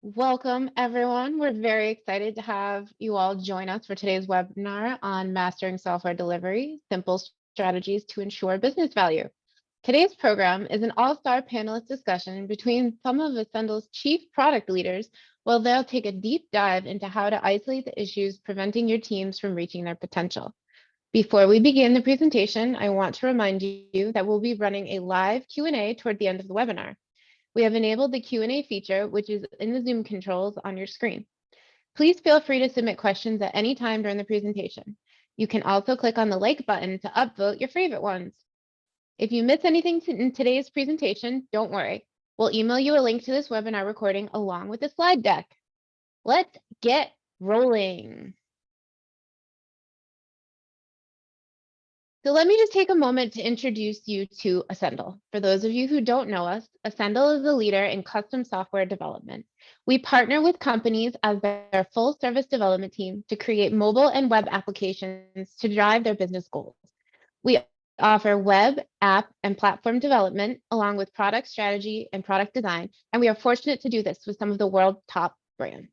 Welcome, everyone. We're very excited to have you all join us for today's webinar on mastering software delivery, simple strategies to ensure business value. Today's program is an all-star panelist discussion between some of Ascendle's chief product leaders, where they'll take a deep dive into how to isolate the issues preventing your teams from reaching their potential. Before we begin the presentation, I want to remind you that we'll be running a live Q&A toward the end of the webinar. We have enabled the Q&A feature, which is in the Zoom controls on your screen. Please feel free to submit questions at any time during the presentation. You can also click on the like button to upvote your favorite ones. If you miss anything in today's presentation, don't worry. We'll email you a link to this webinar recording along with the slide deck. Let's get rolling. So let me just take a moment to introduce you to Ascendle. For those of you who don't know us, Ascendle is a leader in custom software development. We partner with companies as their full service development team to create mobile and web applications to drive their business goals. We offer web, app, and platform development along with product strategy and product design, and we are fortunate to do this with some of the world's top brands.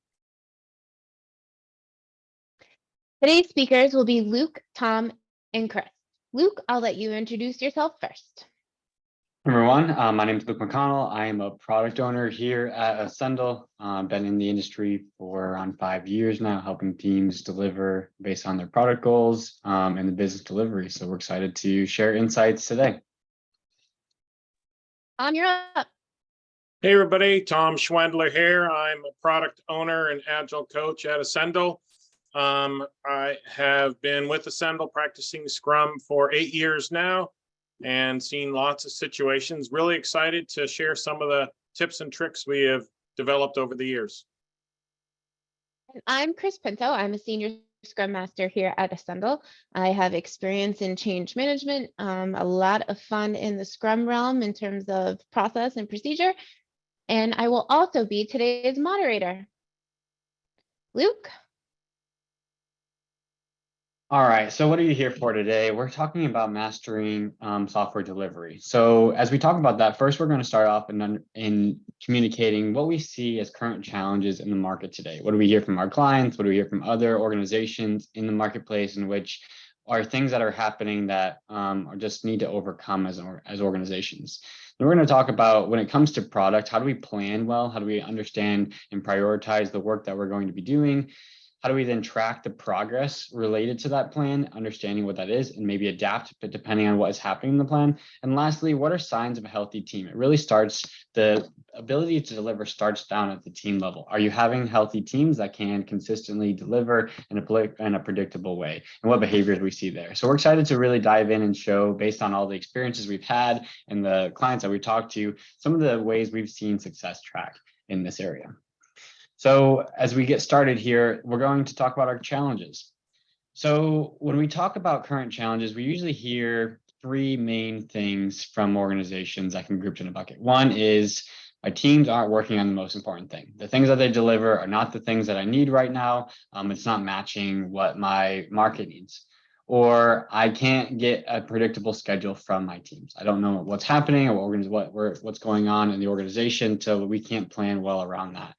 Today's speakers will be Luke, Tom, and Chris. Luke, I'll let you introduce yourself first. Everyone, my name is Luke McConnell. I am a product owner here at Ascendle. Been in the industry for around 5 years now, helping teams deliver based on their product goals and the business delivery. So we're excited to share insights today. You're up. Hey everybody, Tom Schwendler here. I'm a product owner and agile coach at Ascendle. I have been with Ascendle practicing Scrum for 8 years now and seen lots of situations. Really excited to share some of the tips and tricks we have developed over the years. I'm Chris Pinto. I'm a senior Scrum Master here at Ascendle. I have experience in change management, a lot of fun in the Scrum realm in terms of process and procedure, and I will also be today's moderator. Luke? All right, so what are you here for today? We're talking about mastering software delivery. So as we talk about that, first we're going to start off in communicating what we see as current challenges in the market today. What do we hear from our clients? What do we hear from other organizations in the marketplace, in which are things that are happening that are just need to overcome as organizations. And we're going to talk about, when it comes to product, how do we plan well? How do we understand and prioritize the work that we're going to be doing? How do we then track the progress related to that plan, understanding what that is, and maybe adapt, but depending on what is happening in the plan? And lastly, what are signs of a healthy team? It really starts, the ability to deliver starts down at the team level. Are you having healthy teams that can consistently deliver in a predictable way? And what behaviors we see there? So we're excited to really dive in and show, based on all the experiences we've had and the clients that we talked to, some of the ways we've seen success track in this area. So as we get started here, we're going to talk about our challenges. So when we talk about current challenges, we usually hear 3 main things from organizations that can be grouped in a bucket. One is my teams aren't working on the most important thing. The things that they deliver are not the things that I need right now. It's not matching what my market needs. Or I can't get a predictable schedule from my teams. I don't know what's happening or what's going on in the organization, so we can't plan well around that.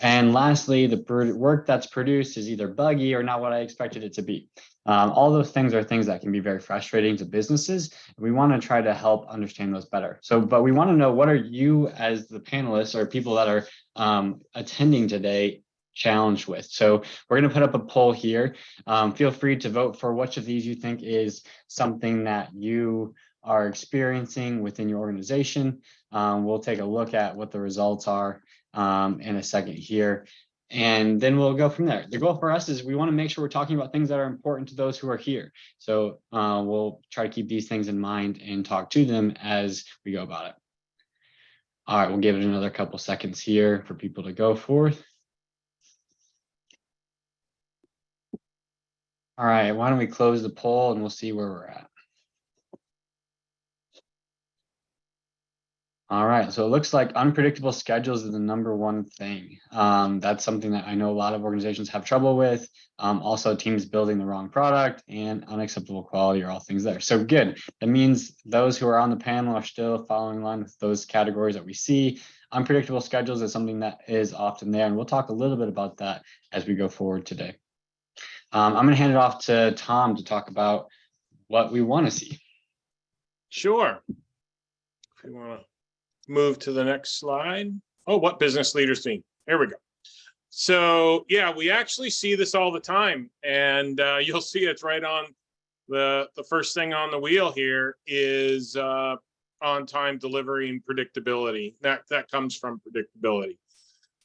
And lastly, the work that's produced is either buggy or not what I expected it to be. All those things are things that can be very frustrating to businesses. We want to try to help understand those better. But we want to know, what are you as the panelists or people that are attending today challenged with? So we're going to put up a poll here. Feel free to vote for which of these you think is something that you are experiencing within your organization. We'll take a look at what the results are in a second here, and then we'll go from there. The goal for us is we want to make sure we're talking about things that are important to those who are here. So we'll try to keep these things in mind and talk to them as we go about it. All right, we'll give it another couple seconds here for people to go forth. All right, why don't we close the poll and we'll see where we're at. All right, so it looks like unpredictable schedules is the #1 thing. That's something that I know a lot of organizations have trouble with. Also, teams building the wrong product and unacceptable quality are all things there. So good. That means those who are on the panel are still following along with those categories that we see. Unpredictable schedules is something that is often there, and we'll talk a little bit about that as we go forward today. I'm going to hand it off to Tom to talk about what we want to see. Sure. If you want to move to the next slide. Oh, what business leaders think. There we go. So yeah, we actually see this all the time, and you'll see it's right on the first thing on the wheel here is on-time delivery and predictability. That comes from predictability.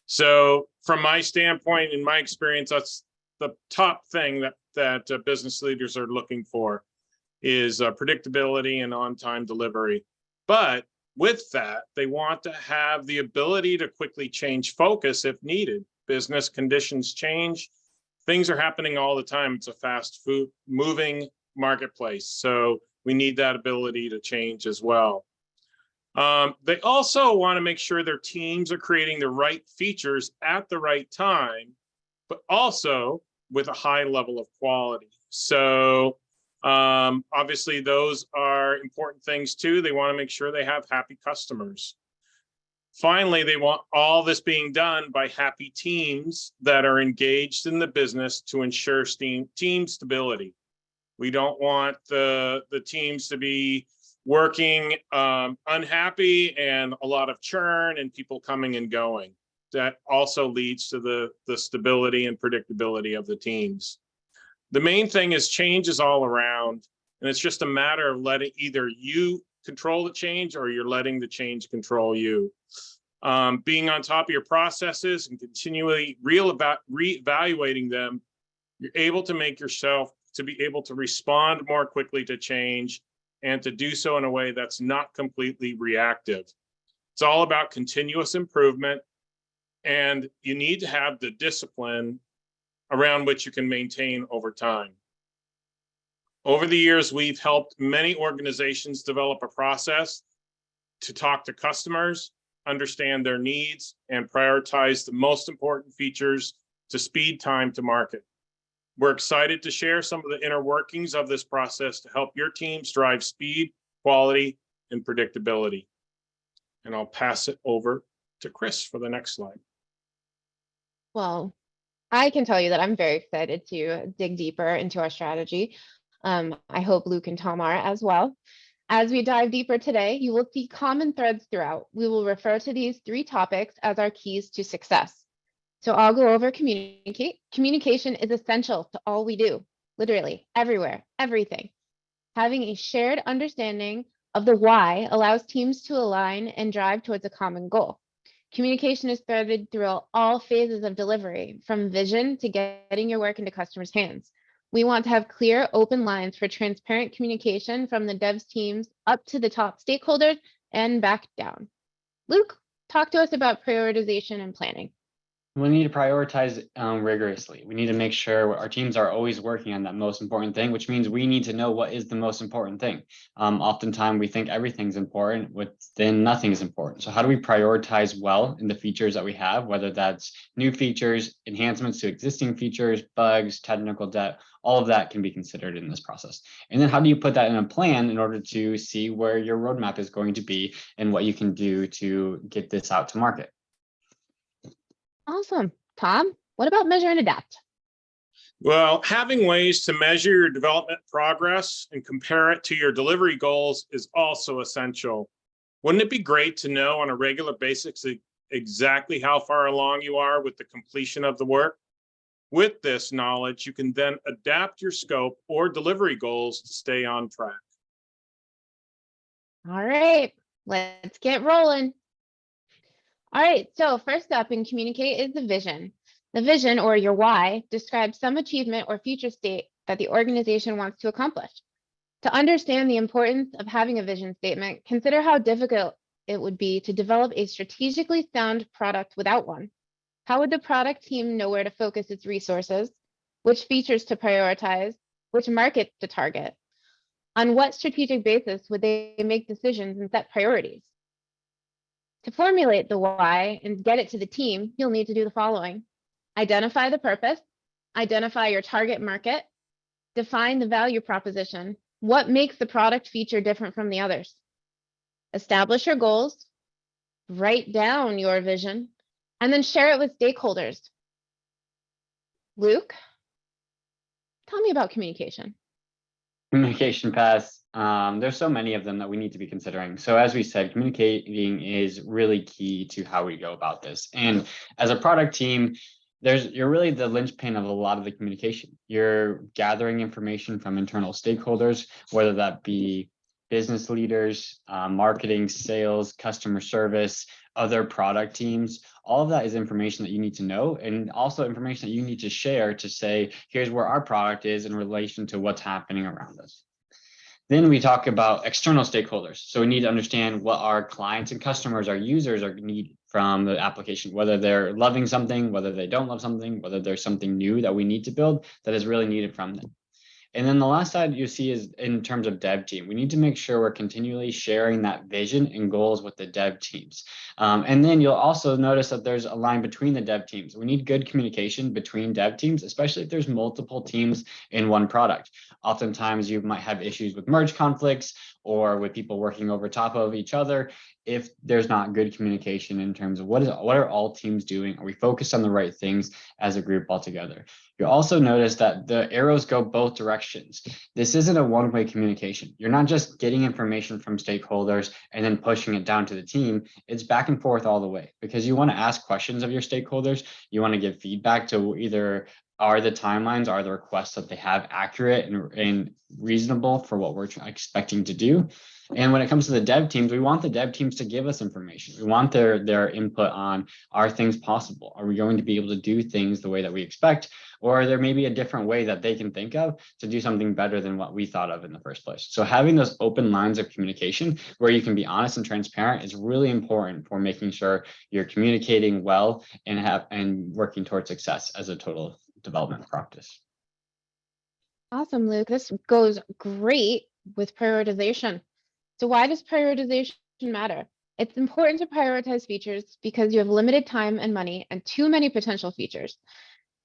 So from my standpoint, in my experience, that's the top thing that business leaders are looking for is predictability and on-time delivery. But with that, they want to have the ability to quickly change focus if needed. Business conditions change. Things are happening all the time. It's a fast food moving marketplace. So we need that ability to change as well. They also want to make sure their teams are creating the right features at the right time, but also with a high level of quality. So obviously those are important things too. They want to make sure they have happy customers. Finally, they want all this being done by happy teams that are engaged in the business to ensure team stability. We don't want the teams to be working unhappy and a lot of churn and people coming and going. That also leads to the stability and predictability of the teams. The main thing is change is all around, and it's just a matter of letting either you control the change or you're letting the change control you. Being on top of your processes and continually reevaluating them, you're able to make yourself to be able to respond more quickly to change and to do so in a way that's not completely reactive. It's all about continuous improvement, and you need to have the discipline around which you can maintain over time. Over the years, we've helped many organizations develop a process to talk to customers, understand their needs, and prioritize the most important features to speed time to market. We're excited to share some of the inner workings of this process to help your teams drive speed, quality, and predictability. And I'll pass it over to Chris for the next slide. Well, I can tell you that I'm very excited to dig deeper into our strategy. I hope Luke and Tom are as well. As we dive deeper today, you will see common threads throughout. We will refer to these 3 topics as our keys to success. So I'll go over communicate. Communication is essential to all we do, literally everywhere, everything. Having a shared understanding of the why allows teams to align and drive towards a common goal. Communication is threaded throughout all phases of delivery, from vision to getting your work into customers' hands. We want to have clear, open lines for transparent communication from the devs teams up to the top stakeholders and back down. Luke, talk to us about prioritization and planning. We need to prioritize rigorously. We need to make sure our teams are always working on that most important thing, which means we need to know what is the most important thing. Oftentimes we think everything's important, then nothing is important. So how do we prioritize well in the features that we have, whether that's new features, enhancements to existing features, bugs, technical debt, all of that can be considered in this process. And then how do you put that in a plan in order to see where your roadmap is going to be and what you can do to get this out to market? Awesome. Tom, what about measure and adapt? Well, having ways to measure your development progress and compare it to your delivery goals is also essential. Wouldn't it be great to know on a regular basis exactly how far along you are with the completion of the work? With this knowledge, you can then adapt your scope or delivery goals to stay on track. All right, let's get rolling. All right, so first up in communicate is the vision. The vision, or your why, describes some achievement or future state that the organization wants to accomplish. To understand the importance of having a vision statement, consider how difficult it would be to develop a strategically sound product without one. How would the product team know where to focus its resources, which features to prioritize, which markets to target? On what strategic basis would they make decisions and set priorities? To formulate the why and get it to the team, you'll need to do the following. Identify the purpose, identify your target market, define the value proposition. What makes the product feature different from the others? Establish your goals, Write down your vision, and then share it with stakeholders. Luke, tell me about communication. Communication paths. There's so many of them that we need to be considering. So as we said, communicating is really key to how we go about this. And as a product team, you're really the linchpin of a lot of the communication. You're gathering information from internal stakeholders, whether that be business leaders, marketing, sales, customer service, other product teams. All of that is information that you need to know, and also information that you need to share to say, here's where our product is in relation to what's happening around us. Then we talk about external stakeholders. So we need to understand what our clients and customers, our users are need from the application, whether they're loving something, whether they don't love something, whether there's something new that we need to build that is really needed from them. And then the last side you see is in terms of dev team. We need to make sure we're continually sharing that vision and goals with the dev teams. And then you'll also notice that there's a line between the dev teams. We need good communication between dev teams, especially if there's multiple teams in one product. Oftentimes you might have issues with merge conflicts or with people working over top of each other if there's not good communication in terms of what are all teams doing? Are we focused on the right things as a group altogether? You'll also notice that the arrows go both directions. This isn't a one-way communication. You're not just getting information from stakeholders and then pushing it down to the team. It's back and forth all the way, because you want to ask questions of your stakeholders. You want to give feedback to either are the timelines, are the requests that they have accurate and reasonable for what we're expecting to do. And when it comes to the dev teams, we want the dev teams to give us information. We want their input on, are things possible? Are we going to be able to do things the way that we expect? Or there may be a different way that they can think of to do something better than what we thought of in the first place. So having those open lines of communication where you can be honest and transparent is really important for making sure you're communicating well and working towards success as a total development practice. Awesome, Luke. This goes great with prioritization. So why does prioritization matter? It's important to prioritize features because you have limited time and money and too many potential features.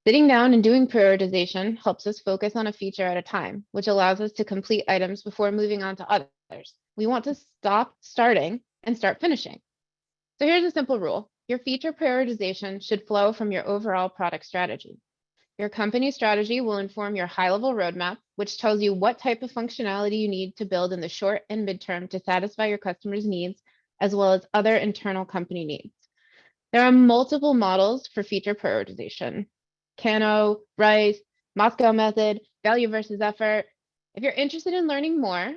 Sitting down and doing prioritization helps us focus on a feature at a time, which allows us to complete items before moving on to others. We want to stop starting and start finishing. So here's a simple rule. Your feature prioritization should flow from your overall product strategy. Your company strategy will inform your high-level roadmap, which tells you what type of functionality you need to build in the short and midterm to satisfy your customers' needs, as well as other internal company needs. There are multiple models for feature prioritization: Kano, Rice, Moscow method, value versus effort. If you're interested in learning more,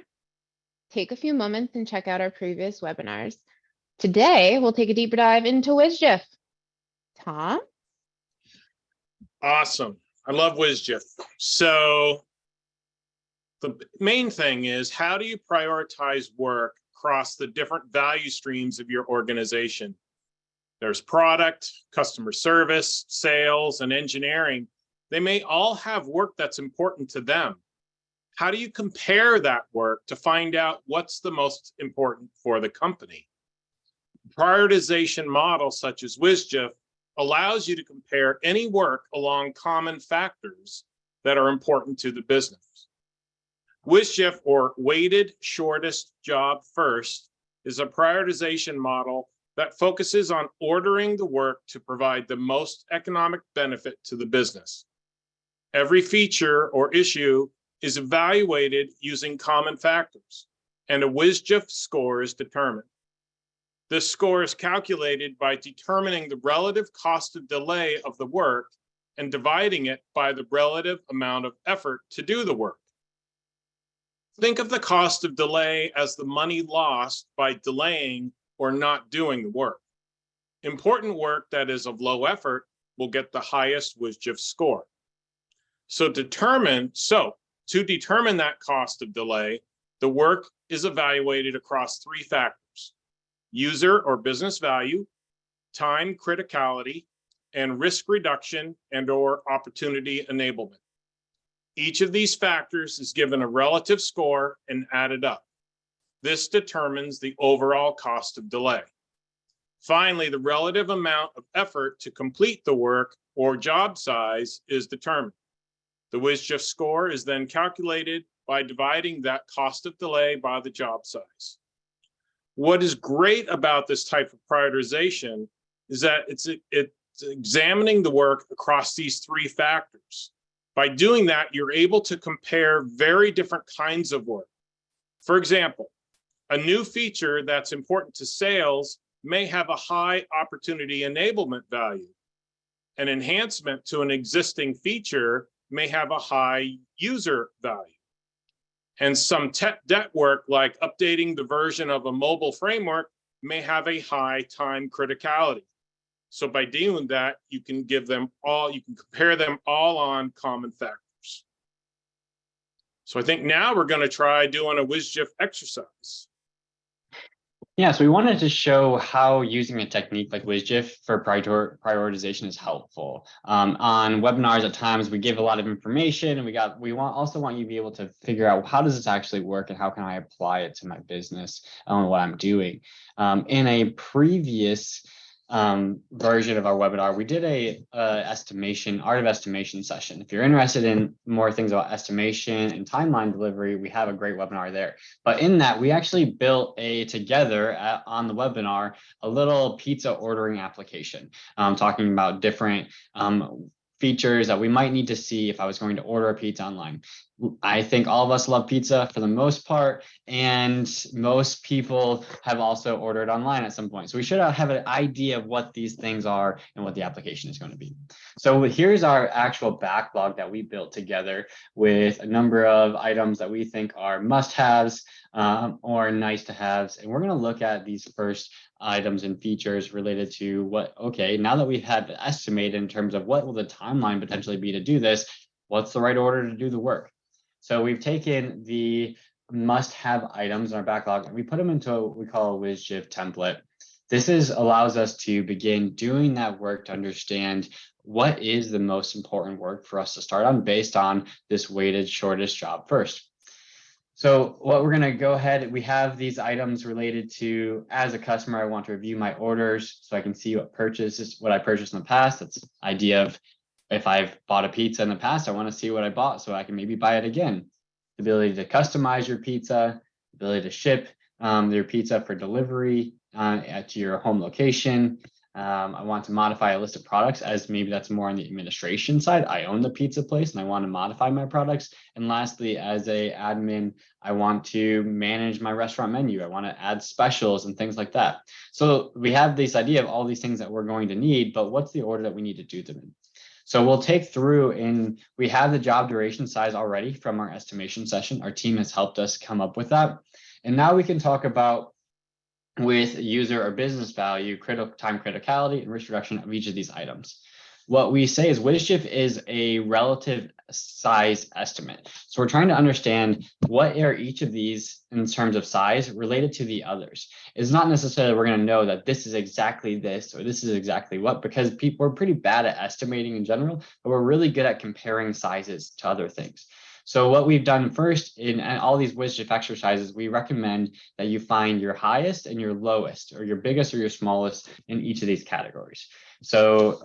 take a few moments and check out our previous webinars. Today, we'll take a deeper dive into WSJF. Tom? Awesome. I love WSJF. So the main thing is, how do you prioritize work across the different value streams of your organization? There's product, customer service, sales, and engineering. They may all have work that's important to them. How do you compare that work to find out what's the most important for the company? Prioritization model such as WSJF allows you to compare any work along common factors that are important to the business. WSJF, or weighted shortest job first, is a prioritization model that focuses on ordering the work to provide the most economic benefit to the business. Every feature or issue is evaluated using common factors, and a WSJF score is determined. This score is calculated by determining the relative cost of delay of the work and dividing it by the relative amount of effort to do the work. Think of the cost of delay as the money lost by delaying or not doing the work. Important work that is of low effort will get the highest WSJF score. To determine that cost of delay, the work is evaluated across three factors: user or business value, time criticality, and risk reduction and/or opportunity enablement. Each of these factors is given a relative score and added up. This determines the overall cost of delay. Finally, the relative amount of effort to complete the work or job size is determined. The WSJF score is then calculated by dividing that cost of delay by the job size. What is great about this type of prioritization is that it's examining the work across these three factors. By doing that, you're able to compare very different kinds of work. For example, a new feature that's important to sales may have a high opportunity enablement value. An enhancement to an existing feature may have a high user value. And some tech debt work, like updating the version of a mobile framework, may have a high time criticality. So by doing that, you can give them all, you can compare them all on common factors. So I think now we're going to try doing a WSJF exercise. Yeah, so we wanted to show how using a technique like WSJF for prioritization is helpful. On webinars, at times we give a lot of information, and we also want you to be able to figure out, how does this actually work and how can I apply it to my business and what I'm doing. In a previous version of our webinar, we did a art of estimation session. If you're interested in more things about estimation and timeline delivery, we have a great webinar there. But in that, we actually built together on the webinar a little pizza ordering application, talking about different features that we might need to see if I was going to order a pizza online. I think all of us love pizza for the most part, and most people have also ordered online at some point. So we should have an idea of what these things are and what the application is going to be. So here's our actual backlog that we built together with a number of items that we think are must-haves or nice to haves. And we're going to look at these first items and features related to now that we've had the estimate in terms of what will the timeline potentially be to do this, what's the right order to do the work? So we've taken the must-have items in our backlog and we put them into what we call a WSJF template. This allows us to begin doing that work to understand what is the most important work for us to start on based on this weighted shortest job first. So what we're going to go ahead, we have these items related to, as a customer, I want to review my orders so I can see what I purchased in the past. That's the idea of, if I've bought a pizza in the past, I want to see what I bought so I can maybe buy it again. The ability to customize your pizza, the ability to ship your pizza for delivery to your home location. I want to modify a list of products, as maybe that's more on the administration side. I own the pizza place and I want to modify my products. And lastly, as an admin, I want to manage my restaurant menu. I want to add specials and things like that. So we have this idea of all these things that we're going to need, but what's the order that we need to do them in? So we'll take through, and we have the job duration size already from our estimation session. Our team has helped us come up with that. And now we can talk about, with user or business value, time criticality, and risk reduction of each of these items. What we say is WSJF is a relative size estimate. So we're trying to understand what are each of these in terms of size related to the others. It's not necessarily we're going to know that this is exactly this or this is exactly what, because people are pretty bad at estimating in general, but we're really good at comparing sizes to other things. So what we've done first in all these WSJF exercises, we recommend that you find your highest and your lowest, or your biggest or your smallest in each of these categories. So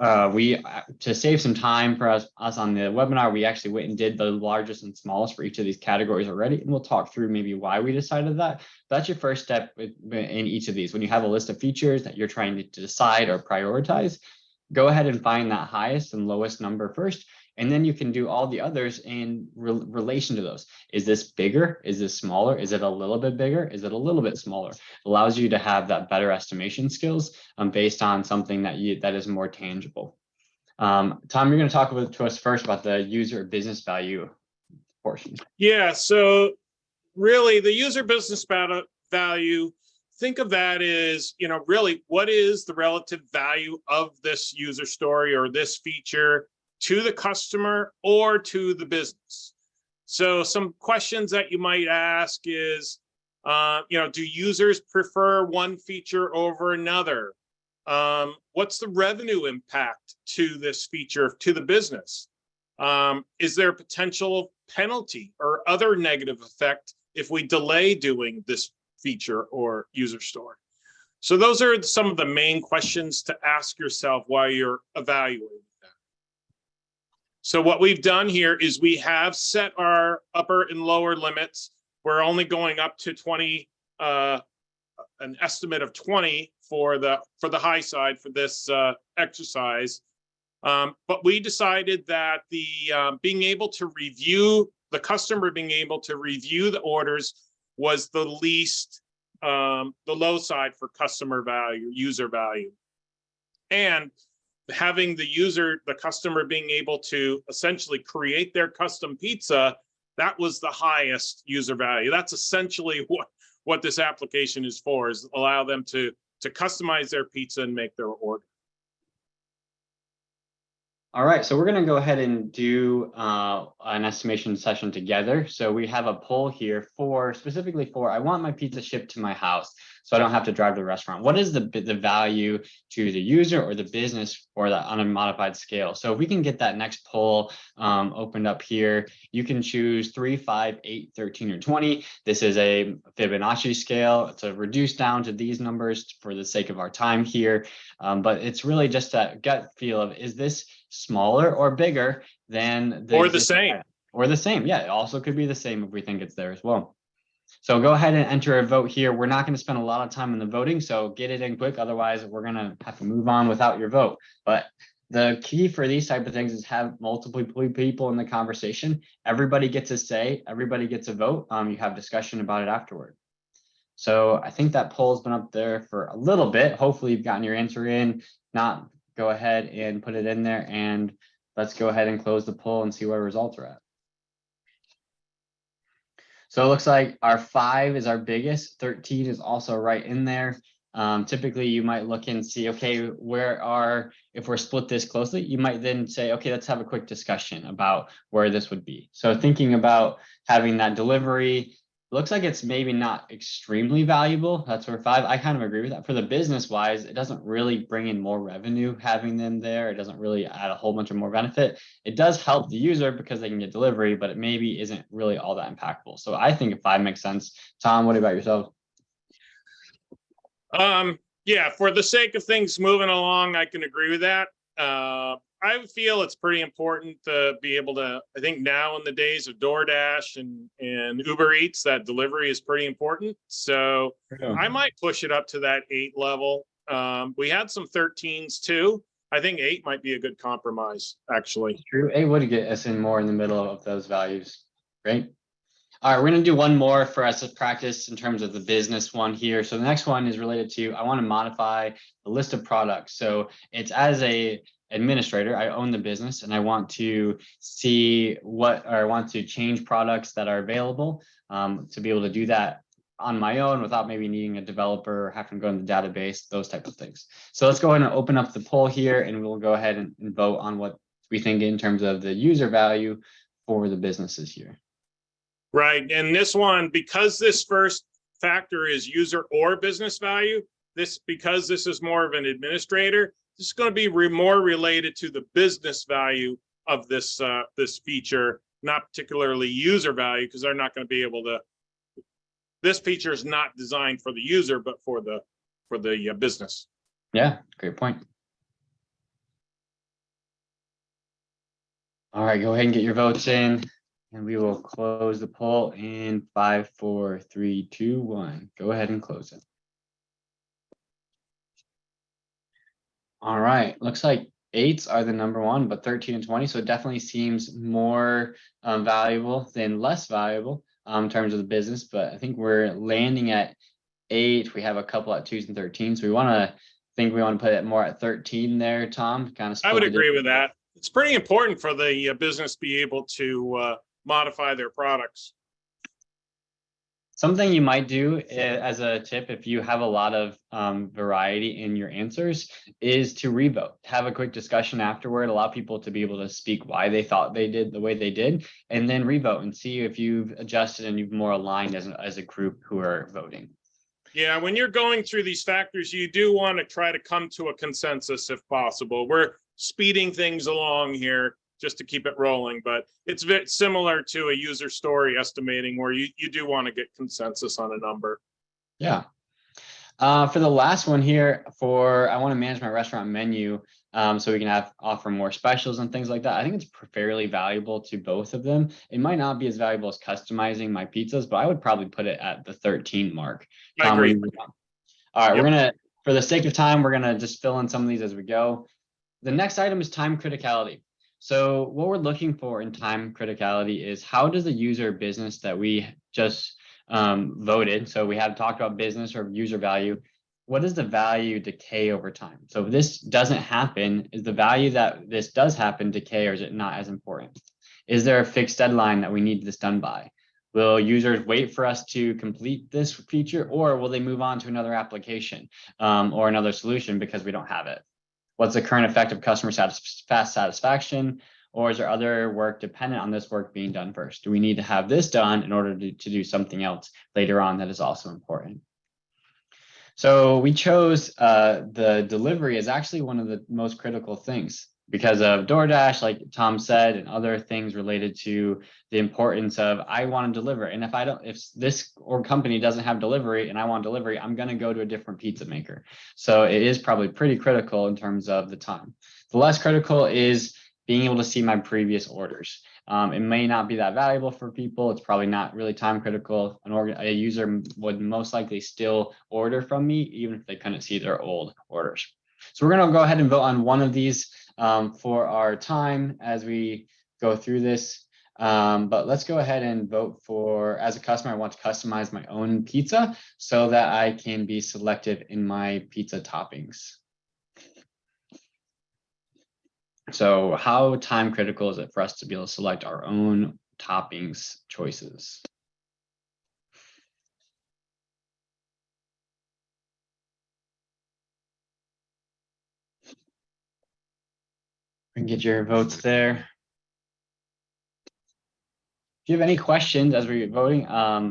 to save some time for us on the webinar, we actually went and did the largest and smallest for each of these categories already, and we'll talk through maybe why we decided that. That's your first step in each of these. When you have a list of features that you're trying to decide or prioritize, go ahead and find that highest and lowest number first. And then you can do all the others in relation to those. Is this bigger? Is this smaller? Is it a little bit bigger? Is it a little bit smaller? It allows you to have that better estimation skills based on something that is more tangible. Tom, you're going to talk to us first about the user business value portion. Yeah, so really the user business value, think of that as, really what is the relative value of this user story or this feature to the customer or to the business. So some questions that you might ask is, do users prefer one feature over another? What's the revenue impact to this feature to the business? Is there a potential penalty or other negative effect if we delay doing this feature or user story? So those are some of the main questions to ask yourself while you're evaluating. So what we've done here is we have set our upper and lower limits. We're only going up to 20 an estimate of 20 for the high side for this exercise. But we decided that the being able to review the customer being able to review the orders was the least, the low side for customer value, user value. And having the customer being able to essentially create their custom pizza, that was the highest user value. That's essentially what this application is for, is allow them to customize their pizza and make their order. All right, so we're going to go ahead and do an estimation session together. So we have a poll here specifically for, I want my pizza shipped to my house so I don't have to drive to the restaurant. What is the value to the user or the business for that on a modified scale? So if we can get that next poll opened up here, you can choose 3, 5, 8, 13, or 20. This is a Fibonacci scale. It's reduced down to these numbers for the sake of our time here. But it's really just that gut feel of, is this smaller or bigger than or the same? Or the same. Yeah, it also could be the same if we think it's there as well. So go ahead and enter a vote here. We're not going to spend a lot of time on the voting, so get it in quick. Otherwise, we're going to have to move on without your vote. But the key for these type of things is have multiple people in the conversation. Everybody gets a say. Everybody gets a vote. You have discussion about it afterward. So I think that poll's been up there for a little bit. Hopefully you've gotten your answer in. Not, go ahead and put it in there, and let's go ahead and close the poll and see where results are at. So it looks like our 5 is our biggest. 13 is also right in there. Typically you might look and see, okay, if we're split this closely, you might then say, okay, let's have a quick discussion about where this would be. So thinking about having that delivery, looks like it's maybe not extremely valuable. That's for 5. I kind of agree with that. For the business wise, it doesn't really bring in more revenue having them there. It doesn't really add a whole bunch of more benefit. It does help the user because they can get delivery, but it maybe isn't really all that impactful. So I think a 5 makes sense. Tom, what about yourself? Yeah, for the sake of things moving along, I can agree with that. I feel it's pretty important to be able to, I think now in the days of DoorDash and Uber Eats, that delivery is pretty important. So I might push it up to that 8 level. We had some 13s too. I think 8 might be a good compromise, actually. True. 8 would get us in more in the middle of those values. Great. All right, we're going to do one more for us to practice in terms of the business one here. So the next one is related to, I want to modify the list of products. So it's as a administrator, I own the business and I want to see I want to change products that are available to be able to do that on my own without maybe needing a developer or having to go in the database, those types of things. So let's go ahead and open up the poll here and we'll go ahead and vote on what we think in terms of the user value for the businesses here. Right. And this one, because this first factor is user or business value, because this is more of an administrator, this is going to be more related to the business value of this this feature, not particularly user value, because they're not going to be able to. This feature is not designed for the user, but for the business. Yeah, great point. All right, go ahead and get your votes in. And we will close the poll in 5, 4, 3, 2, 1. Go ahead and close it. All right, looks like 8s are the number one, but 13 and 20. So it definitely seems more valuable than less valuable in terms of the business. But I think we're landing at 8. We have a couple at 2s and 13. So we want to put it more at 13 there, Tom. Kind of. I would agree with that. It's pretty important for the business to be able to modify their products. Something you might do as a tip, if you have a lot of variety in your answers, is to revote. Have a quick discussion afterward. Allow people to be able to speak why they thought they did the way they did, and then revote and see if you've adjusted and you've more aligned as a group who are voting. Yeah, when you're going through these factors, you do want to try to come to a consensus if possible. We're speeding things along here just to keep it rolling, but it's very similar to a user story estimating where you do want to get consensus on a number. Yeah. For the last one here, I want to manage my restaurant menu so we can offer more specials and things like that. I think it's fairly valuable to both of them. It might not be as valuable as customizing my pizzas, but I would probably put it at the 13 mark. I agree. All right, Yep. for the sake of time, we're gonna just fill in some of these as we go. The next item is time criticality. So what we're looking for in time criticality is how does the user business that we just voted, so we had talked about business or user value, what does the value decay over time? So if this doesn't happen, is the value that this does happen decay, or is it not as important? Is there a fixed deadline that we need this done by? Will users wait for us to complete this feature, or will they move on to another application or another solution because we don't have it? What's the current effect of customer fast satisfaction? Or is there other work dependent on this work being done first? Do we need to have this done in order to do something else later on that is also important? So we chose the delivery as actually one of the most critical things because of DoorDash, like Tom said, and other things related to the importance of I want to deliver. And if this or company doesn't have delivery and I want delivery, I'm going to go to a different pizza maker. So it is probably pretty critical in terms of the time. The less critical is being able to see my previous orders. It may not be that valuable for people. It's probably not really time critical. A user would most likely still order from me, even if they couldn't see their old orders. So we're going to go ahead and vote on one of these for our time as we go through this. But let's go ahead and vote for, as a customer, I want to customize my own pizza so that I can be selective in my pizza toppings. So how time critical is it for us to be able to select our own toppings choices? We can get your votes there. If you have any questions as we're voting,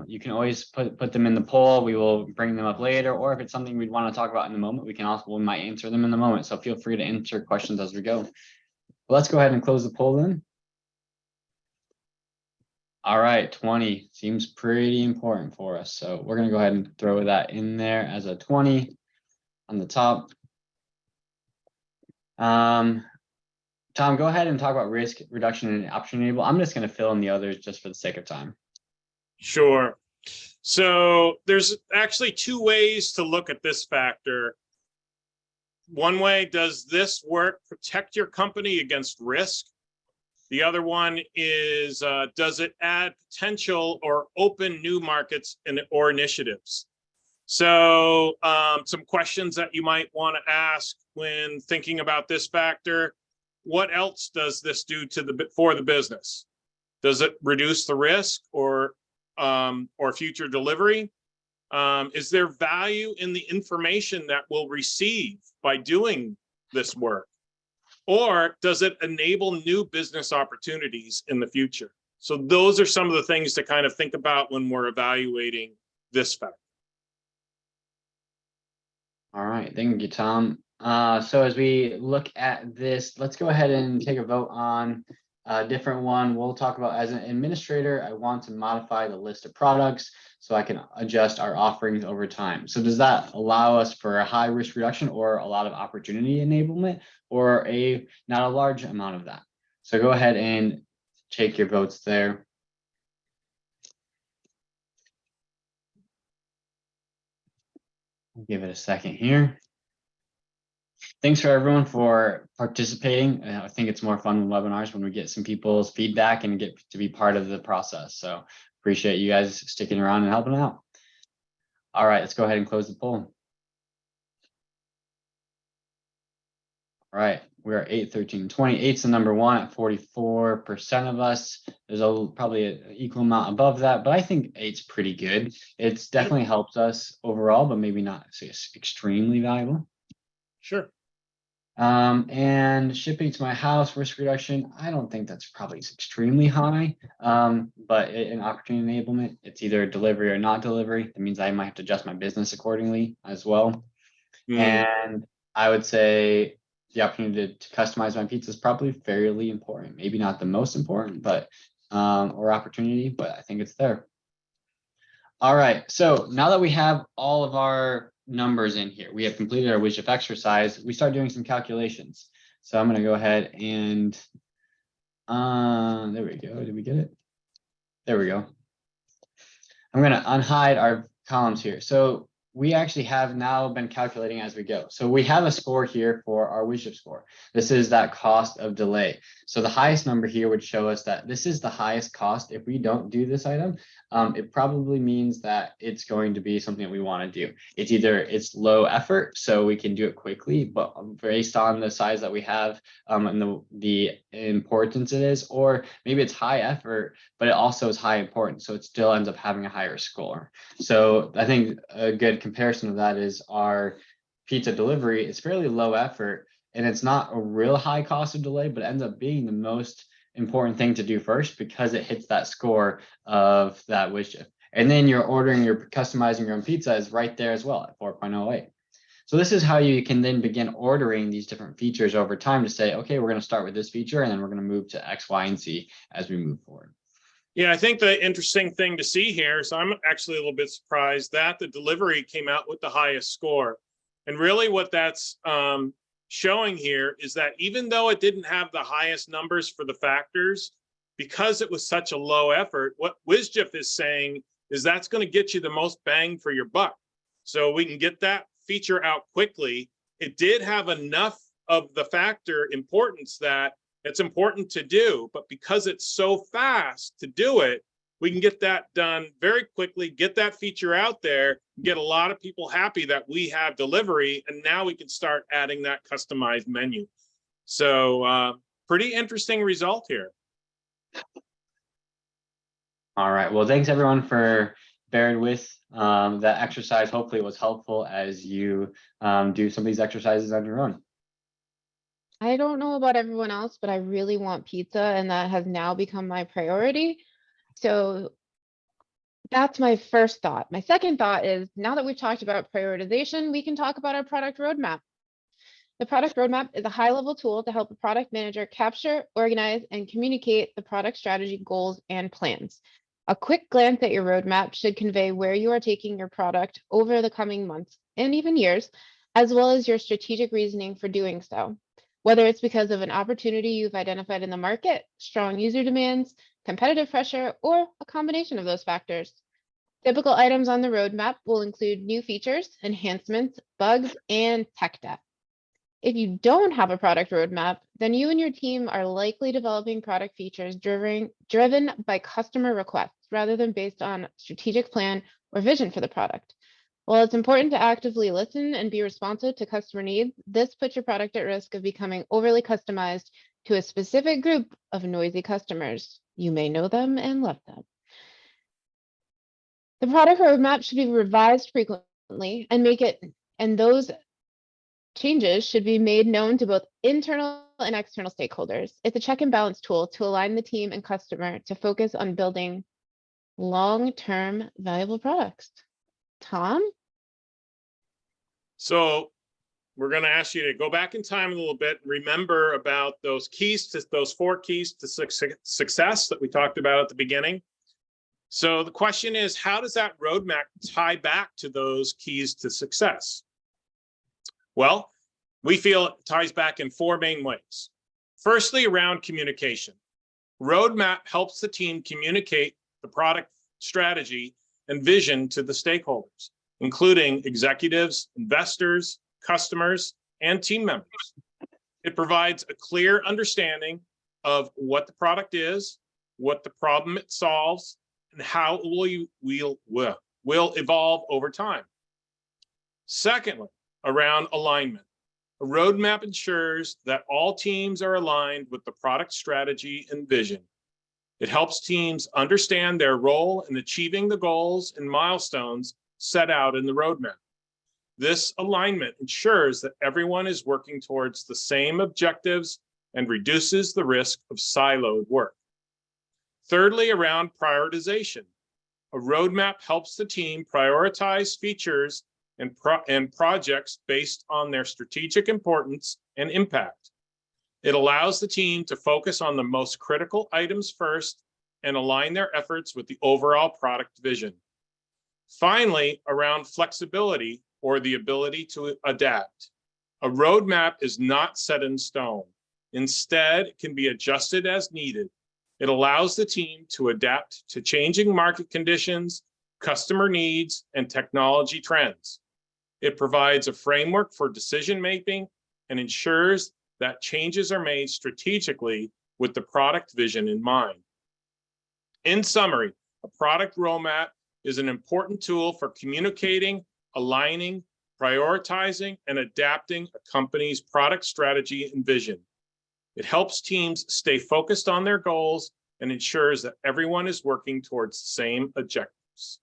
you can always put them in the poll. We will bring them up later, or if it's something we'd want to talk about in the moment, we might answer them in the moment. So feel free to answer questions as we go. Let's go ahead and close the poll then. All right, 20 seems pretty important for us. So we're going to go ahead and throw that in there as a 20 on the top. Tom, go ahead and talk about risk reduction and opportunity enable. I'm just going to fill in the others just for the sake of time. Sure. So there's actually two ways to look at this factor. One way, does this work protect your company against risk? The other one is, does it add potential or open new markets or initiatives? So some questions that you might want to ask when thinking about this factor. What else does this do for the business? Does it reduce the risk or future delivery? Is there value in the information that we'll receive by doing this work? Or does it enable new business opportunities in the future? So those are some of the things to kind of think about when we're evaluating this factor. All right, thank you, Tom. So as we look at this, let's go ahead and take a vote on a different one. We'll talk about, as an administrator, I want to modify the list of products so I can adjust our offerings over time. So does that allow us for a high risk reduction or a lot of opportunity enablement, or not a large amount of that? So go ahead and take your votes there. Give it a second here. Thanks for everyone for participating. I think it's more fun with webinars when we get some people's feedback and get to be part of the process. So appreciate you guys sticking around and helping out. All right, let's go ahead and close the poll. All right, we're 8, 13, 20. 8's the number one at 44% of us. There's probably an equal amount above that, but I think 8's pretty good. It's definitely helped us overall, but maybe not extremely valuable. Sure. And shipping to my house, risk reduction, I don't think that's probably extremely high, but in opportunity enablement, it's either delivery or not delivery. That means I might have to adjust my business accordingly as well. And I would say the opportunity to customize my pizza is probably fairly important. Maybe not the most important, but or opportunity, but I think it's there. All right, so now that we have all of our numbers in here, we have completed our WSJF exercise, we start doing some calculations. So I'm going to go ahead and there we go. Did we get it? There we go. I'm going to unhide our columns here. So we actually have now been calculating as we go. So we have a score here for our WSJF score. This is that cost of delay. So the highest number here would show us that this is the highest cost. If we don't do this item, it probably means that it's going to be something that we want to do. It's either it's low effort, so we can do it quickly, but based on the size that we have and the importance it is, or maybe it's high effort, but it also is high importance, so it still ends up having a higher score. So I think a good comparison of that is our pizza delivery is fairly low effort, and it's not a real high cost of delay, but it ends up being the most important thing to do first because it hits that score of that WSJF. And then you're customizing your own pizza is right there as well at 4.08. So this is how you can then begin ordering these different features over time to say, okay, we're going to start with this feature, and then we're going to move to X, Y, and Z as we move forward. Yeah, I think the interesting thing to see here, so I'm actually a little bit surprised that the delivery came out with the highest score. And really what that's showing here is that even though it didn't have the highest numbers for the factors, because it was such a low effort, what WSJF is saying is that's going to get you the most bang for your buck. So we can get that feature out quickly. It did have enough of the factor importance that it's important to do, but because it's so fast to do it, we can get that done very quickly, get that feature out there, get a lot of people happy that we have delivery, and now we can start adding that customized menu. So pretty interesting result here. All right, well, thanks everyone for bearing with that exercise. Hopefully it was helpful as you do some of these exercises on your own. I don't know about everyone else, but I really want pizza, and that has now become my priority. So that's my first thought. My second thought is, now that we've talked about prioritization, we can talk about our product roadmap. The product roadmap is a high-level tool to help a product manager capture, organize, and communicate the product strategy, goals, and plans. A quick glance at your roadmap should convey where you are taking your product over the coming months and even years, as well as your strategic reasoning for doing so. Whether it's because of an opportunity you've identified in the market, strong user demands, competitive pressure, or a combination of those factors. Typical items on the roadmap will include new features, enhancements, bugs, and tech debt. If you don't have a product roadmap, then you and your team are likely developing product features driven by customer requests rather than based on strategic plan or vision for the product. While it's important to actively listen and be responsive to customer needs, this puts your product at risk of becoming overly customized to a specific group of noisy customers. You may know them and love them. The product roadmap should be revised frequently and those changes should be made known to both internal and external stakeholders. It's a check and balance tool to align the team and customer to focus on building long-term valuable products. Tom? So we're going to ask you to go back in time a little bit and remember about those 4 keys to success that we talked about at the beginning. So the question is, how does that roadmap tie back to those keys to success? Well, we feel it ties back in 4 main ways. Firstly, around communication. Roadmap helps the team communicate the product strategy and vision to the stakeholders, including executives, investors, customers, and team members. It provides a clear understanding of what the product is, what the problem it solves, and how it will evolve over time. Secondly, around alignment. A roadmap ensures that all teams are aligned with the product strategy and vision. It helps teams understand their role in achieving the goals and milestones set out in the roadmap. This alignment ensures that everyone is working towards the same objectives and reduces the risk of siloed work. Thirdly, around prioritization. A roadmap helps the team prioritize features and projects based on their strategic importance and impact. It allows the team to focus on the most critical items first and align their efforts with the overall product vision. Finally, around flexibility or the ability to adapt. A roadmap is not set in stone. Instead, it can be adjusted as needed. It allows the team to adapt to changing market conditions, customer needs, and technology trends. It provides a framework for decision making and ensures that changes are made strategically with the product vision in mind. In summary, a product roadmap is an important tool for communicating, aligning, prioritizing, and adapting a company's product strategy and vision. It helps teams stay focused on their goals and ensures that everyone is working towards the same objectives.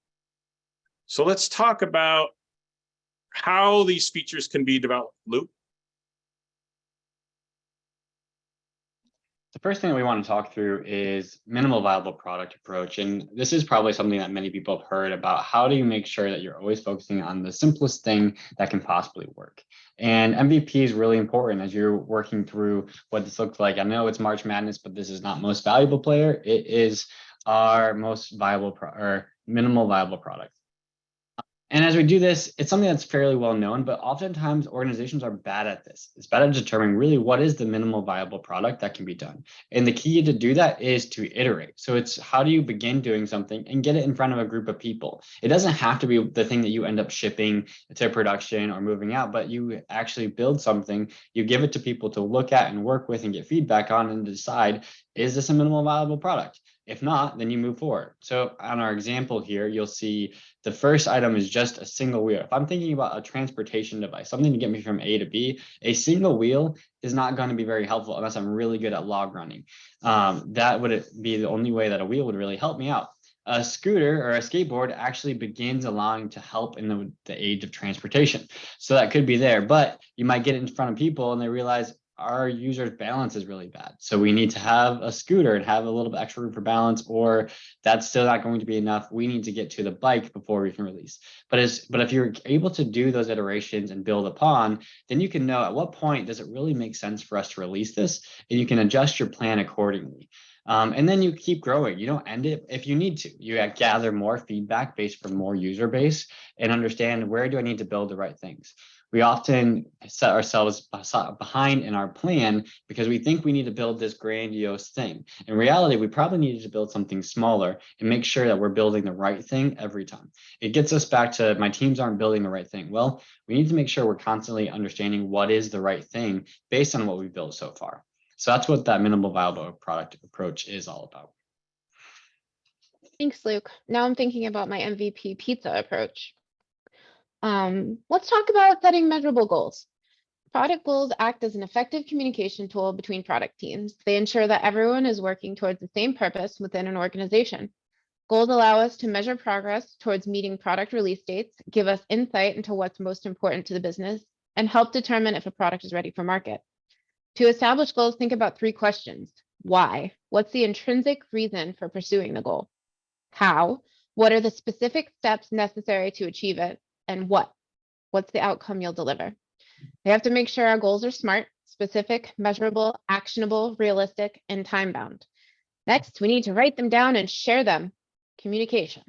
So let's talk about how these features can be developed. Luke? The first thing that we want to talk through is minimal viable product approach. And this is probably something that many people have heard about. How do you make sure that you're always focusing on the simplest thing that can possibly work? And MVP is really important as you're working through what this looks like. I know it's March Madness, but this is not most valuable player. It is our most viable or minimal viable product. And as we do this, it's something that's fairly well known, but oftentimes organizations are bad at this. It's bad at determining really what is the minimal viable product that can be done. And the key to do that is to iterate. So it's how do you begin doing something and get it in front of a group of people? It doesn't have to be the thing that you end up shipping to production or moving out, but you actually build something, you give it to people to look at and work with and get feedback on and decide, is this a minimal viable product? If not, then you move forward. So on our example here, you'll see the first item is just a single wheel. If I'm thinking about a transportation device, something to get me from A to B, a single wheel is not going to be very helpful unless I'm really good at log running. That would be the only way that a wheel would really help me out. A scooter or a skateboard actually begins allowing to help in the age of transportation. So that could be there, but you might get it in front of people and they realize, our user's balance is really bad. So we need to have a scooter and have a little bit extra room for balance, or that's still not going to be enough. We need to get to the bike before we can release. But if you're able to do those iterations and build upon, then you can know at what point does it really make sense for us to release this, and you can adjust your plan accordingly. And then you keep growing. You don't end it if you need to. You gather more feedback based from more user base and understand where do I need to build the right things. We often set ourselves behind in our plan because we think we need to build this grandiose thing. In reality, we probably needed to build something smaller and make sure that we're building the right thing every time. It gets us back to my teams aren't building the right thing. Well, we need to make sure we're constantly understanding what is the right thing based on what we've built so far. So that's what that minimal viable product approach is all about. Thanks, Luke. Now I'm thinking about my MVP pizza approach. Let's talk about setting measurable goals. Product goals act as an effective communication tool between product teams. They ensure that everyone is working towards the same purpose within an organization. Goals allow us to measure progress towards meeting product release dates, give us insight into what's most important to the business, and help determine if a product is ready for market. To establish goals, think about 3 questions. Why? What's the intrinsic reason for pursuing the goal? How? What are the specific steps necessary to achieve it? And what's the outcome you'll deliver? We have to make sure our goals are smart, specific, measurable, actionable, realistic, and time-bound. Next, we need to write them down and share them. Communication.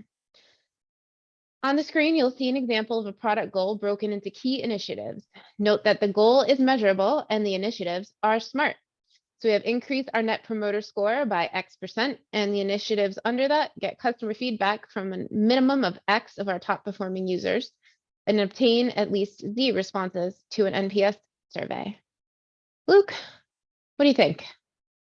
On the screen, you'll see an example of a product goal broken into key initiatives. Note that the goal is measurable and the initiatives are SMART. So we have increased our net promoter score by X%, and the initiatives under that get customer feedback from a minimum of X of our top performing users and obtain at least Z responses to an NPS survey. Luke, what do you think?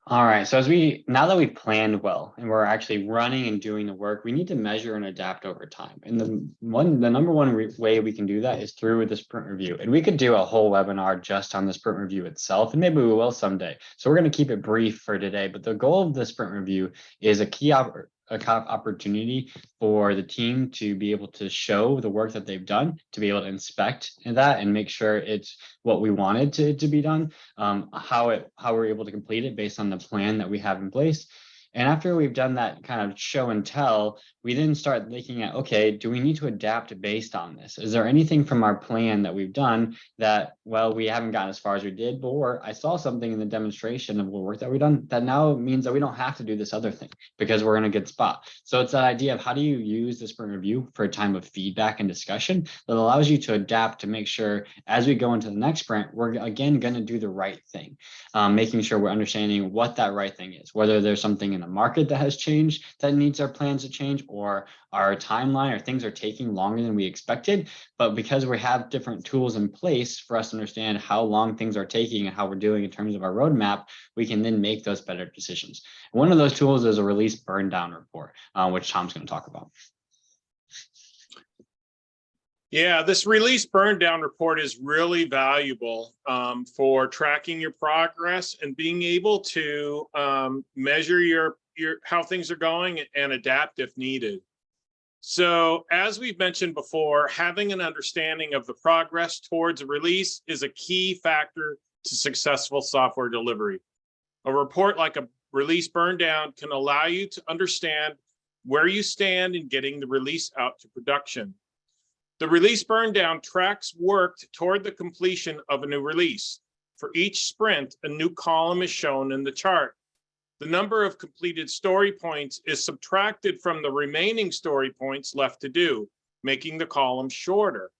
All right, so now that we've planned well and we're actually running and doing the work, we need to measure and adapt over time. And the number one way we can do that is through the sprint review. And we could do a whole webinar just on the sprint review itself, and maybe we will someday. So we're going to keep it brief for today, but the goal of the sprint review is a key opportunity for the team to be able to show the work that they've done, to be able to inspect that and make sure it's what we wanted to be done, how we're able to complete it based on the plan that we have in place. And after we've done that kind of show and tell, we then start looking at, okay, do we need to adapt based on this? Is there anything from our plan that we've done that, well, we haven't gotten as far as we did, or I saw something in the demonstration of the work that we've done that now means that we don't have to do this other thing because we're in a good spot. So it's that idea of how do you use the sprint review for a time of feedback and discussion that allows you to adapt to make sure as we go into the next sprint, we're again going to do the right thing, making sure we're understanding what that right thing is, whether there's something in in the market that has changed that needs our plans to change, or our timeline, or things are taking longer than we expected. But because we have different tools in place for us to understand how long things are taking and how we're doing in terms of our roadmap, we can then make those better decisions. One of those tools is a release burn down report, which Tom's going to talk about. Yeah, this release burn down report is really valuable for tracking your progress and being able to measure your how things are going and adapt if needed. So as we've mentioned before, having an understanding of the progress towards a release is a key factor to successful software delivery. A report like a release burn down can allow you to understand where you stand in getting the release out to production. The release burn down tracks work toward the completion of a new release. For each sprint, a new column is shown in the chart. The number of completed story points is subtracted from the remaining story points left to do, making the column shorter.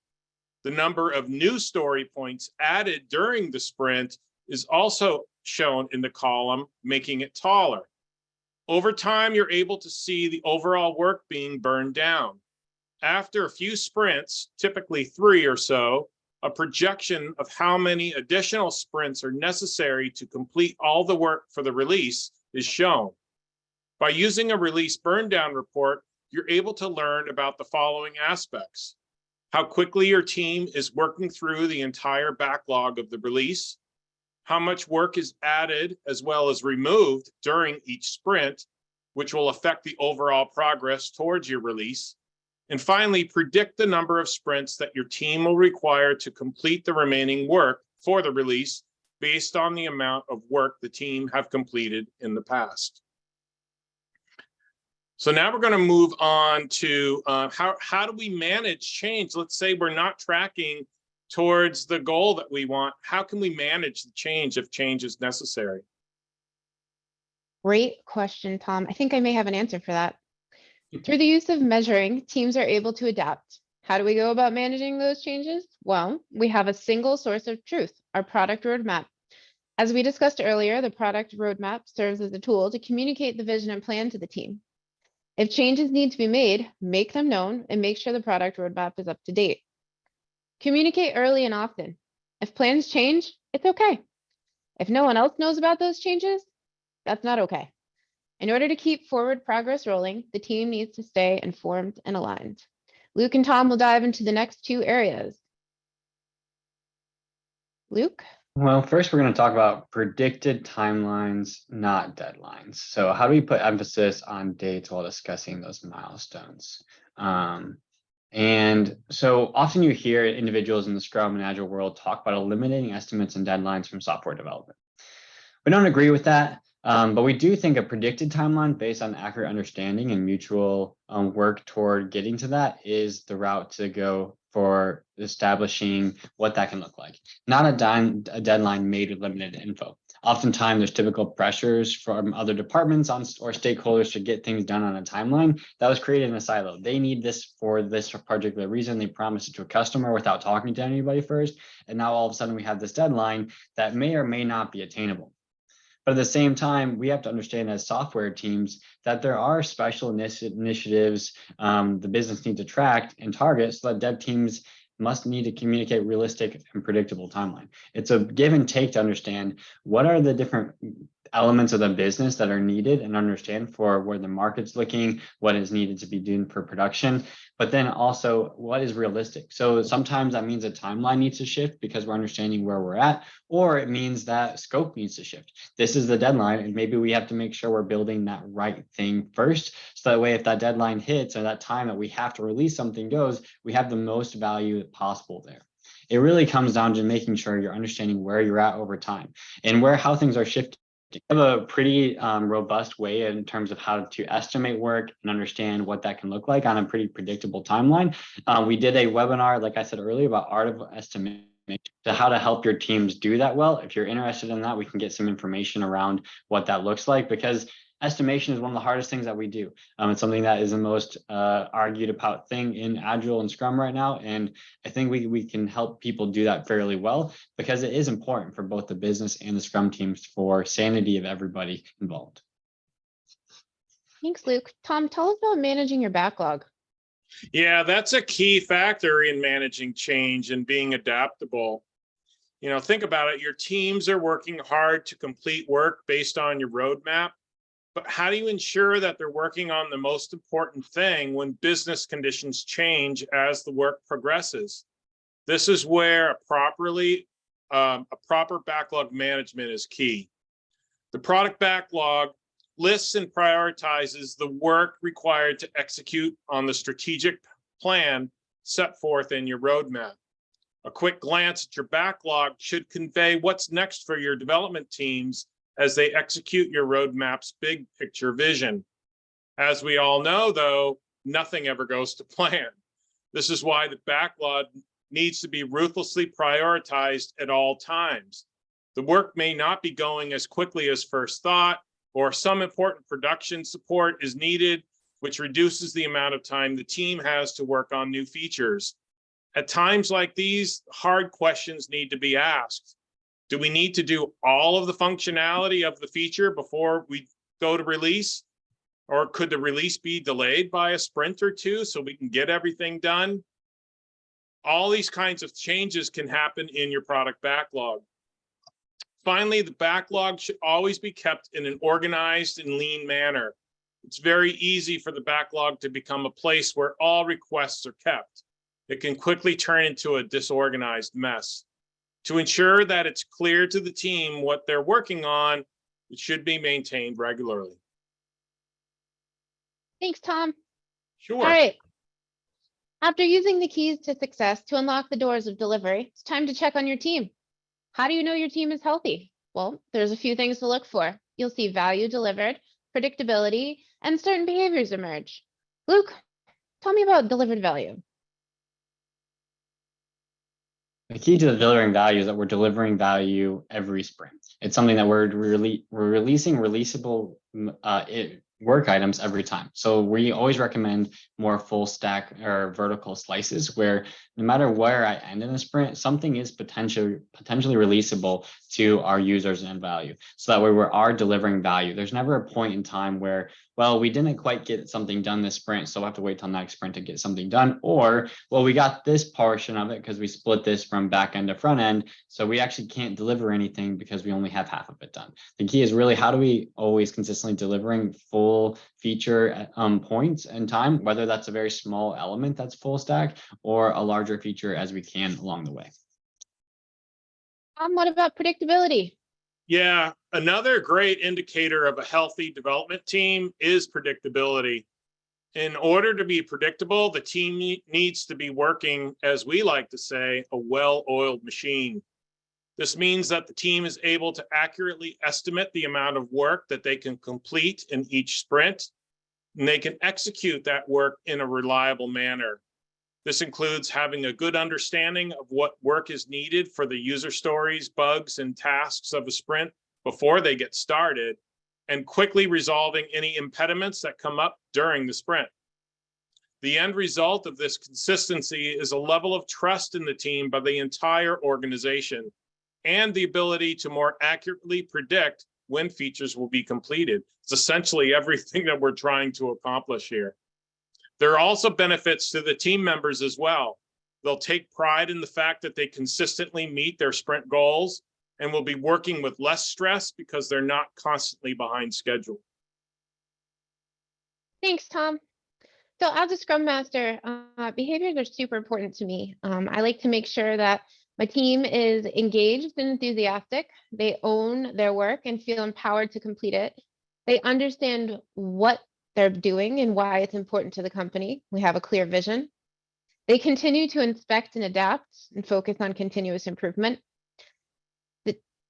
The number of new story points added during the sprint is also shown in the column, making it taller. Over time, you're able to see the overall work being burned down. After a few sprints, typically 3 or so, a projection of how many additional sprints are necessary to complete all the work for the release is shown. By using a release burn down report, you're able to learn about the following aspects: how quickly your team is working through the entire backlog of the release, how much work is added as well as removed during each sprint, which will affect the overall progress towards your release. And finally, predict the number of sprints that your team will require to complete the remaining work for the release based on the amount of work the team have completed in the past. So now we're going to move on to how do we manage change? Let's say we're not tracking towards the goal that we want. How can we manage the change if change is necessary? Great question, Tom. I think I may have an answer for that. Through the use of measuring, teams are able to adapt. How do we go about managing those changes? Well, we have a single source of truth, our product roadmap. As we discussed earlier, the product roadmap serves as a tool to communicate the vision and plan to the team. If changes need to be made, make them known and make sure the product roadmap is up to date. Communicate early and often. If plans change, it's okay. If no one else knows about those changes, that's not okay. In order to keep forward progress rolling, the team needs to stay informed and aligned. Luke and Tom will dive into the next 2 areas. Luke? Well, first, we're going to talk about predicted timelines, not deadlines. So how do we put emphasis on dates while discussing those milestones? And so often you hear individuals in the Scrum and Agile world talk about eliminating estimates and deadlines from software development. We don't agree with that. But we do think a predicted timeline based on accurate understanding and mutual work toward getting to that is the route to go for establishing what that can look like. Not a deadline made with limited info. Oftentimes, there's typical pressures from other departments or stakeholders to get things done on a timeline that was created in a silo. They need this for this particular reason. They promised it to a customer without talking to anybody first. And now all of a sudden we have this deadline that may or may not be attainable. But at the same time, we have to understand as software teams that there are special initiatives the business needs to track and target, so that dev teams must need to communicate realistic and predictable timeline. It's a give and take to understand what are the different elements of the business that are needed and understand for where the market's looking, what is needed to be done for production, but then also what is realistic. So sometimes that means a timeline needs to shift because we're understanding where we're at, or it means that scope needs to shift. This is the deadline, and maybe we have to make sure we're building that right thing first. So that way, if that deadline hits or that time that we have to release something goes, we have the most value possible there. It really comes down to making sure you're understanding where you're at over time and how things are shifting. We have a pretty robust way in terms of how to estimate work and understand what that can look like on a pretty predictable timeline. We did a webinar, like I said earlier, about art of estimation, to how to help your teams do that well. If you're interested in that, we can get some information around what that looks like, because estimation is one of the hardest things that we do. It's something that is the most argued about thing in Agile and Scrum right now. And I think we can help people do that fairly well, because it is important for both the business and the Scrum teams for sanity of everybody involved. Thanks, Luke. Tom, tell us about managing your backlog. Yeah, that's a key factor in managing change and being adaptable. Think about it. Your teams are working hard to complete work based on your roadmap, but how do you ensure that they're working on the most important thing when business conditions change as the work progresses? This is where a proper backlog management is key. The product backlog lists and prioritizes the work required to execute on the strategic plan set forth in your roadmap. A quick glance at your backlog should convey what's next for your development teams as they execute your roadmap's big picture vision. As we all know, though, nothing ever goes to plan. This is why the backlog needs to be ruthlessly prioritized at all times. The work may not be going as quickly as first thought, or some important production support is needed, which reduces the amount of time the team has to work on new features. At times like these, hard questions need to be asked. Do we need to do all of the functionality of the feature before we go to release? Or could the release be delayed by a sprint or two so we can get everything done? All these kinds of changes can happen in your product backlog. Finally, the backlog should always be kept in an organized and lean manner. It's very easy for the backlog to become a place where all requests are kept. It can quickly turn into a disorganized mess. To ensure that it's clear to the team what they're working on, it should be maintained regularly. Thanks, Tom. Sure. All right. After using the keys to success to unlock the doors of delivery, it's time to check on your team. How do you know your team is healthy? Well, there's a few things to look for. You'll see value delivered, predictability, and certain behaviors emerge. Luke, tell me about delivered value. The key to delivering value is that we're delivering value every sprint. It's something that we're releasing releasable work items every time. So we always recommend more full stack or vertical slices where no matter where I end in a sprint, something is potentially releasable to our users and value. So that way we are delivering value. There's never a point in time where, well, we didn't quite get something done this sprint, so we'll have to wait till next sprint to get something done. Or, well, we got this portion of it because we split this from back end to front end. So we actually can't deliver anything because we only have half of it done. The key is really how do we always consistently delivering full feature points in time, whether that's a very small element that's full stack or a larger feature as we can along the way. What about predictability? Yeah, another great indicator of a healthy development team is predictability. In order to be predictable, the team needs to be working, as we like to say, a well-oiled machine. This means that the team is able to accurately estimate the amount of work that they can complete in each sprint, and they can execute that work in a reliable manner. This includes having a good understanding of what work is needed for the user stories, bugs, and tasks of a sprint before they get started, and quickly resolving any impediments that come up during the sprint. The end result of this consistency is a level of trust in the team by the entire organization and the ability to more accurately predict when features will be completed. It's essentially everything that we're trying to accomplish here. There are also benefits to the team members as well. They'll take pride in the fact that they consistently meet their sprint goals and will be working with less stress because they're not constantly behind schedule. Thanks, Tom. So as a Scrum Master, behaviors are super important to me. I like to make sure that my team is engaged and enthusiastic. They own their work and feel empowered to complete it. They understand what they're doing and why it's important to the company. We have a clear vision. They continue to inspect and adapt and focus on continuous improvement.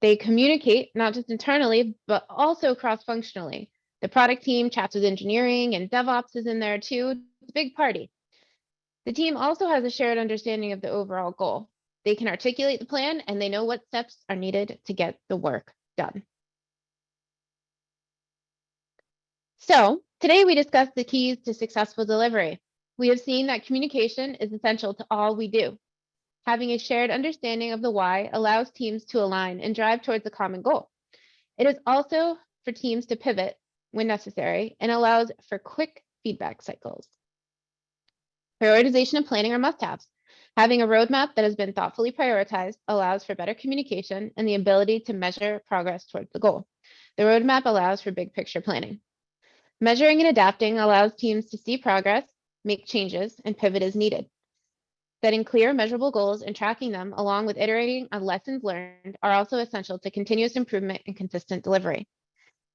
They communicate not just internally, but also cross-functionally. The product team chats with engineering and DevOps is in there too. It's a big party. The team also has a shared understanding of the overall goal. They can articulate the plan and they know what steps are needed to get the work done. So today we discussed the keys to successful delivery. We have seen that communication is essential to all we do. Having a shared understanding of the why allows teams to align and drive towards a common goal. It is also for teams to pivot when necessary and allows for quick feedback cycles. Prioritization and planning are must-haves. Having a roadmap that has been thoughtfully prioritized allows for better communication and the ability to measure progress towards the goal. The roadmap allows for big picture planning. Measuring and adapting allows teams to see progress, make changes, and pivot as needed. Setting clear, measurable goals and tracking them, along with iterating on lessons learned, are also essential to continuous improvement and consistent delivery.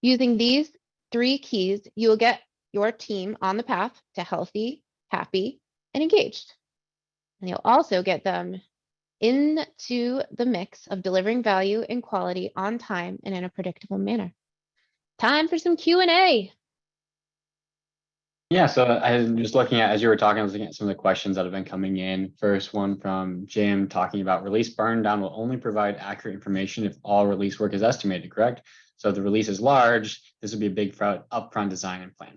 Using these 3 keys, you will get your team on the path to healthy, happy, and engaged. And you'll also get them into the mix of delivering value and quality on time and in a predictable manner. Time for some Q&A. Yeah, so I'm just looking at, as you were talking, I was looking at some of the questions that have been coming in. First one from Jim talking about release burn down will only provide accurate information if all release work is estimated, correct? So if the release is large, this would be a big upfront design and plan.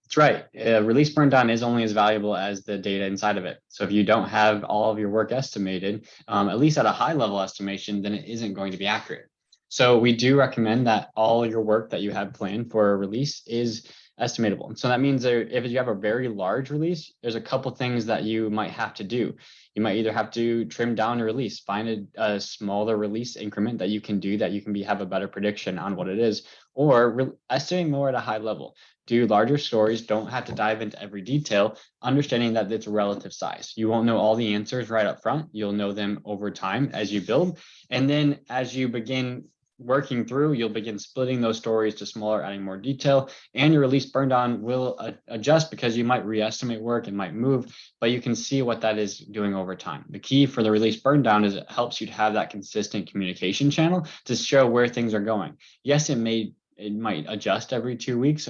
That's right. Release burn down is only as valuable as the data inside of it. So if you don't have all of your work estimated, at least at a high level estimation, then it isn't going to be accurate. So we do recommend that all your work that you have planned for a release is estimatable. So that means if you have a very large release, there's a couple things that you might have to do. You might either have to trim down a release, find a smaller release increment that you can do that you can have a better prediction on what it is, or estimate more at a high level. Do larger stories, don't have to dive into every detail, understanding that it's a relative size. You won't know all the answers right up front. You'll know them over time as you build. And then as you begin working through, you'll begin splitting those stories to smaller, adding more detail, and your release burn down will adjust because you might reestimate work and might move, but you can see what that is doing over time. The key for the release burn down is it helps you to have that consistent communication channel to show where things are going. Yes, it might adjust every 2 weeks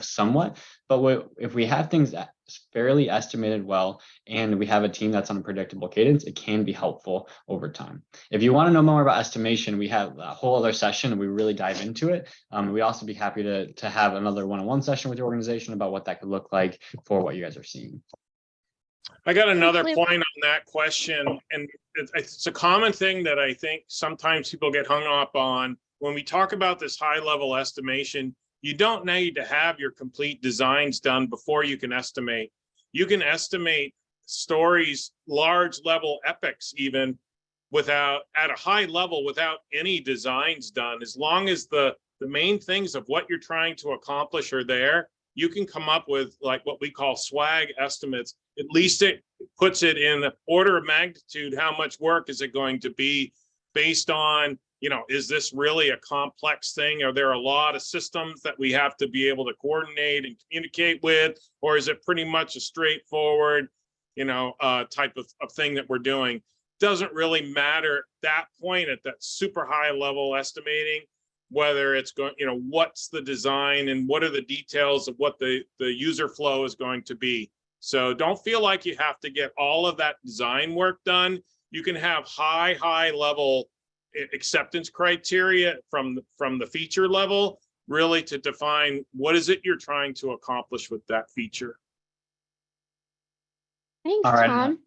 somewhat, but if we have things fairly estimated well and we have a team that's on a predictable cadence, it can be helpful over time. If you want to know more about estimation, we have a whole other session and we really dive into it. We'd also be happy to have another one-on-one session with your organization about what that could look like for what you guys are seeing. I got another point on that question, and it's a common thing that I think sometimes people get hung up on. When we talk about this high-level estimation, you don't need to have your complete designs done before you can estimate. You can estimate stories, large level epics, even at a high level without any designs done. As long as the main things of what you're trying to accomplish are there, you can come up with like what we call swag estimates. At least it puts it in the order of magnitude. How much work is it going to be based on, is this really a complex thing? Are there a lot of systems that we have to be able to coordinate and communicate with? Or is it pretty much a straightforward, type of thing that we're doing? Doesn't really matter at that point, at that super high level estimating, whether it's going, what's the design and what are the details of what the user flow is going to be. So don't feel like you have to get all of that design work done. You can have high level acceptance criteria from the feature level, really to define what is it you're trying to accomplish with that feature. Thanks, All right. Tom.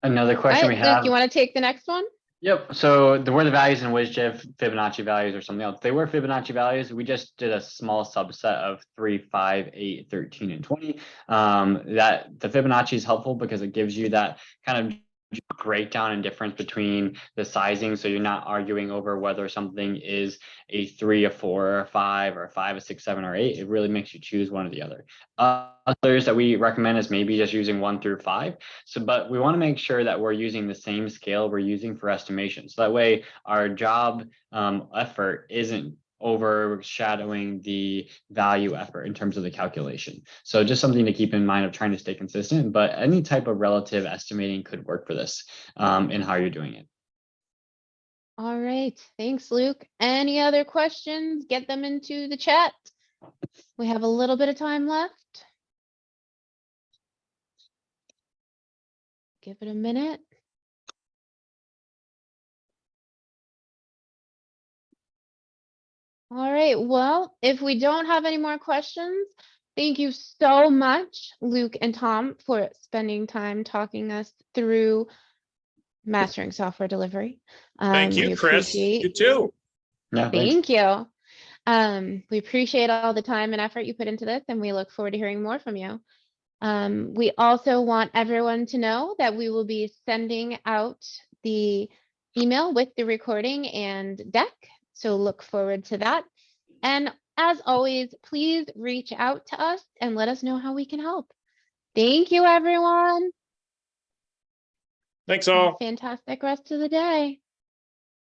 Another question we have. Luke, you want to take the next one? Yep. So there were the values in WSJF, Fibonacci values or something else. They were Fibonacci values. We just did a small subset of 3, 5, 8, 13, and 20. That the Fibonacci is helpful because it gives you that kind of breakdown and difference between the sizing, so you're not arguing over whether something is a 3, a 4, or a 5, or a 5, a 6, 7, or 8. It really makes you choose one or the other. Others that we recommend is maybe just using 1 through 5. But we want to make sure that we're using the same scale we're using for estimation, so that way our job effort isn't overshadowing the value effort in terms of the calculation. So just something to keep in mind of trying to stay consistent, but any type of relative estimating could work for this in how you're doing it. All right. Thanks, Luke. Any other questions? Get them into the chat. We have a little bit of time left. Give it a minute. All right, well, if we don't have any more questions, thank you so much, Luke and Tom, for spending time talking us through mastering software delivery. Thank you, Chris. You too. Yeah, Thank you. We appreciate all the time and effort you put into this, and we look forward to hearing more from you. We also want everyone to know that we will be sending out the email with the recording and deck, so look forward to that. And as always, please reach out to us and let us know how we can help. Thank you, everyone. Thanks Have a all. fantastic rest of the day.